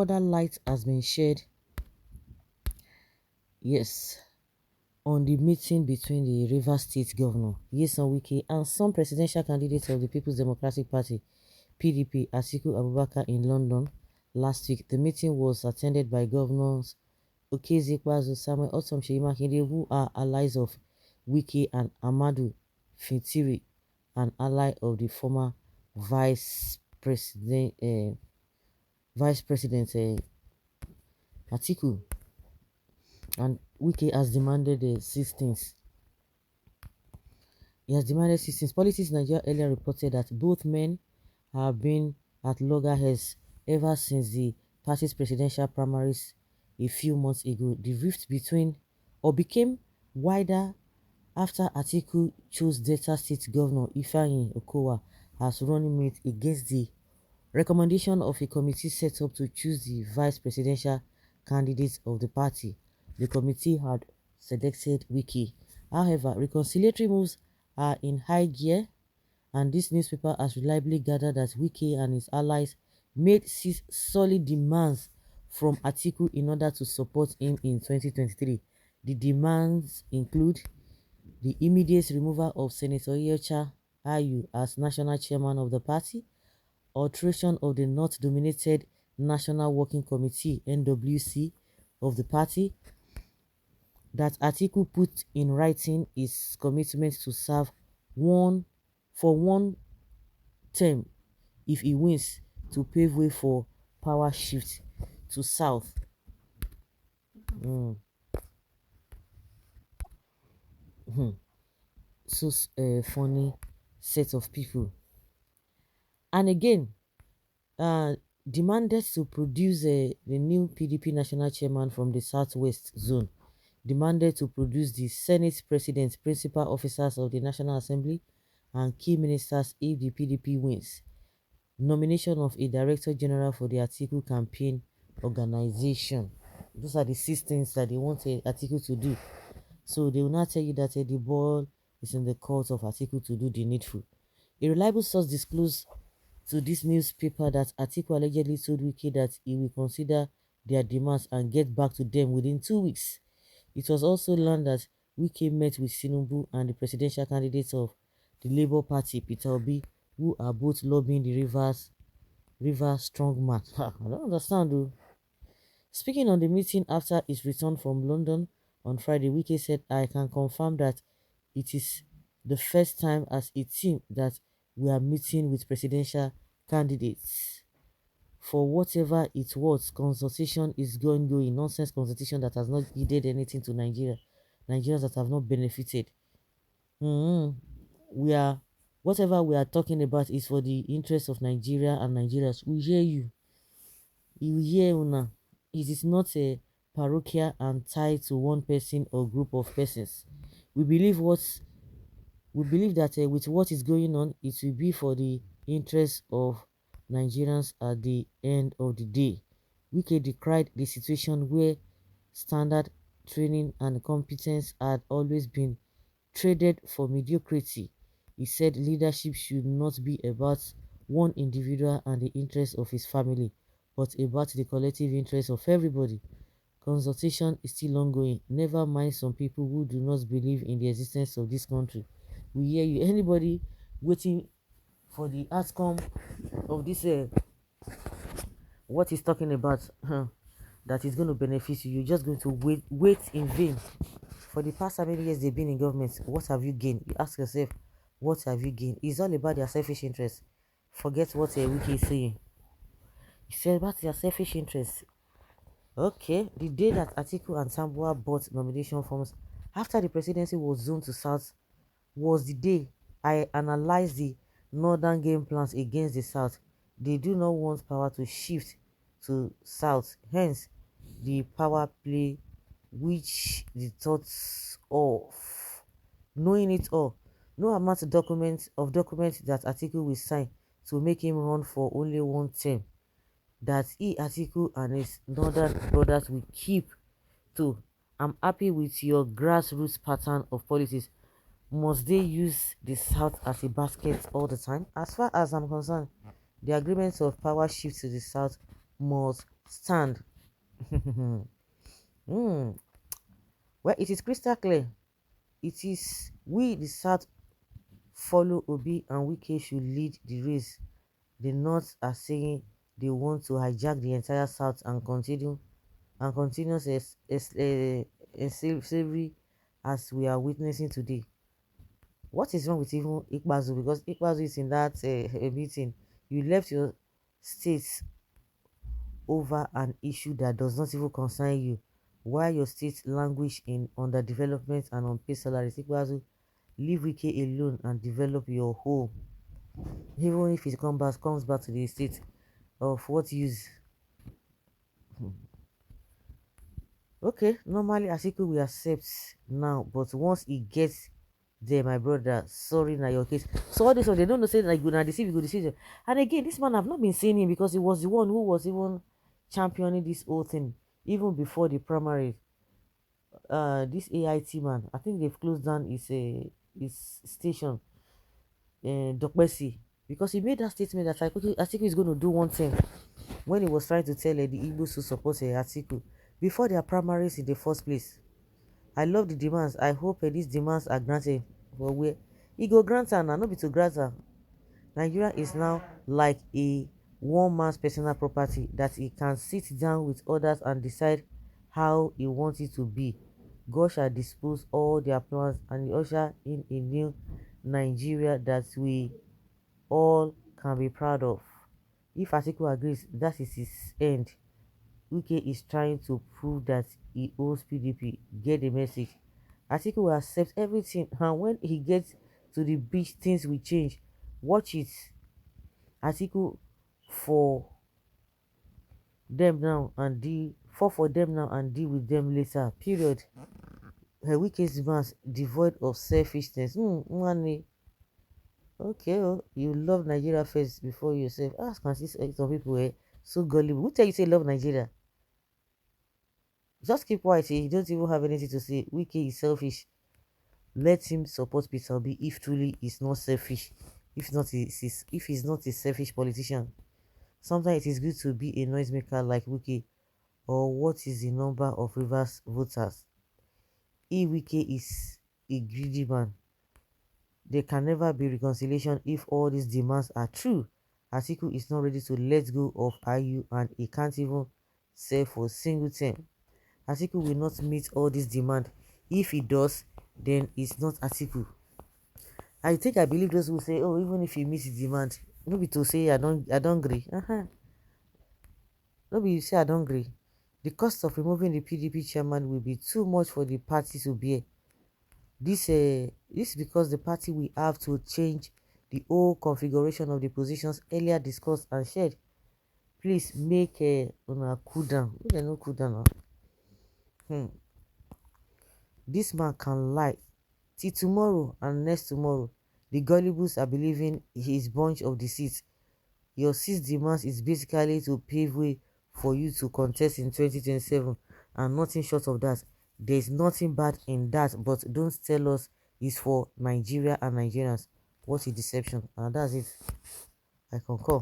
further light has been shed, yes, on the meeting between the Rivers State Governor, Nyesom Wike, and some presidential candidates of the People's Democratic Party, PDP, Atiku Abubakar in London last week. The meeting was attended by Governors Okezekwazu, Samuel Otom, Seyi Makinde, who are allies of Wike, and Amadu Fintiri, an ally of the former Vice President Atiku. And Wike has demanded 6 things. He has demanded 6 things. Politics Nigeria earlier reported that both men have been at loggerheads ever since the party's presidential primaries a few months ago. The rift became wider after Atiku chose Delta State Governor Ifeanyi Okowa as running mate against the recommendation of a committee set up to choose the vice presidential candidates of the party. The committee had selected Wike. However, reconciliatory moves are in high gear, and this newspaper has reliably gathered that Wike and his allies made 6 solid demands from Atiku in order to support him in 2023. The demands include the immediate removal of Senator Âťťâçk as national chairman of the party, alteration of the North-dominated National Working Committee (NWC) of the party, that Atiku put in writing his commitment to serve for one term if he wins, to pave way for power shift to South. So funny set of people. And again, demanded to produce the new PDP national chairman from the Southwest zone, demanded to produce the Senate President, principal officers of the National Assembly, and key ministers if the PDP wins, nomination of a Director General for the Atiku campaign organization. Those are the 6 things that they want Atiku to do. So they will not tell you that the ball is in the court of Atiku to do the needful. A reliable source disclosed to this newspaper that Atiku allegedly told Wike that he will consider their demands and get back to them within 2 weeks. It was also learned that Wike met with Tinubu and the presidential candidates of the Labour Party, Peter Obi, who are both lobbying the Rivers strongman. I don't understand though. Speaking on the meeting after his return from London on Friday, Wike said, "I can confirm that it is the first time as a team that we are meeting with presidential candidates. For whatever it was, consultation is going, nonsense consultation that has not yielded anything to Nigerians that have not benefited. Whatever we are talking about is for the interest of Nigeria and Nigerians. We hear you. You hear una. It is not a parochial and tied to one person or group of persons. We believe that with what is going on, it will be for the interest of Nigerians at the end of the day." Wike decried the situation where standard training and competence had always been traded for mediocrity. He said leadership should not be about one individual and the interests of his family, but about the collective interests of everybody. Consultation is still ongoing. Never mind some people who do not believe in the existence of this country. We hear you. Anybody waiting for the outcome of this what he's talking about, that is going to benefit you, you're just going to wait in vain. For the past how many years they've been in government, what have you gained? You ask yourself, what have you gained? It's all about their selfish interest. Forget what Wike is saying. He said about their selfish interest. Okay, the day that Atiku and Sambua bought nomination forms after the presidency was zoned to South was the day I analyzed the northern game plans against the South. They do not want power to shift to South, hence the power play which the thoughts of. Knowing it all, no amount of documents that Atiku will sign to make him run for only one term, that Atiku and his northern brothers will keep to. I'm happy with your grassroots pattern of politics. Must they use the South as a basket all the time? As far as I'm concerned, the agreements of power shift to the South must stand. Hmm. Well, it is crystal clear. It is we, the South, follow Obi and Wike should lead the race. The North are saying they want to hijack the entire South and continue and continuous slavery as we are witnessing today. What is wrong with even Ikbazu? Because Ikbazu is in that meeting. You left your state over an issue that does not even concern you, while your state languish in underdevelopment and unpaid salaries. Ikbazu, leave Wike alone and develop your home. Even if it comes back to the state, of what use? Okay, normally Atiku will accept now, but once he gets there, my brother, sorry na your case. So all this one, they don't know say like good na deceive, you go deceive them. And again, this man have not been saying him because he was the one who was even championing this whole thing even before the primary. This AIT man, I think they've closed down his station, Dokbesi, because he made that statement that like okay, Atiku is going to do one thing when he was trying to tell the Igbos to support Atiku before their primaries in the first place. I love the demands. I hope these demands are granted. But where he go grant her now, not be to grant her. Nigeria is now like a one man's personal property that he can sit down with others and decide how he wants it to be. God shall dispose all their plans and usher in a new Nigeria that we all can be proud of. If Atiku agrees, that is his end. Wike is trying to prove that he owes PDP. Get the message. Atiku will accept everything, and when he gets to the beach, things will change. Watch it. Atiku for them now and deal for them now and deal with them later. Period. Her Wike's demands devoid of selfishness. Money. Okay, oh, you love Nigeria first before yourself. Ask and see some people so gullible. Who tell you say love Nigeria? Just keep quiet. You don't even have anything to say. Wike is selfish. Let him support Peter Obi if truly is not selfish. If he's not a selfish politician. Sometimes it is good to be a noisemaker like Wike. Or what is the number of Rivers voters? If Wike is a greedy man, there can never be reconciliation if all these demands are true. Atiku is not ready to let go of IU and he can't even sell for a single term. Atiku will not meet all these demands. If he does, then it's not Atiku. I believe those who say, oh, even if he meets the demand, no be to say I don't agree. No be you say I don't agree. The cost of removing the PDP chairman will be too much for the party to bear. This is because the party will have to change the whole configuration of the positions earlier discussed and shared. Please make una cool down. Make dem no cool down now. This man can lie till tomorrow and next tomorrow. The gullibles are believing his bunch of deceit. Your six demands is basically to pave way for you to contest in 2027 and nothing short of that. There is nothing bad in that, but don't tell us it's for Nigeria and Nigerians. What a deception. And that's it. I concur.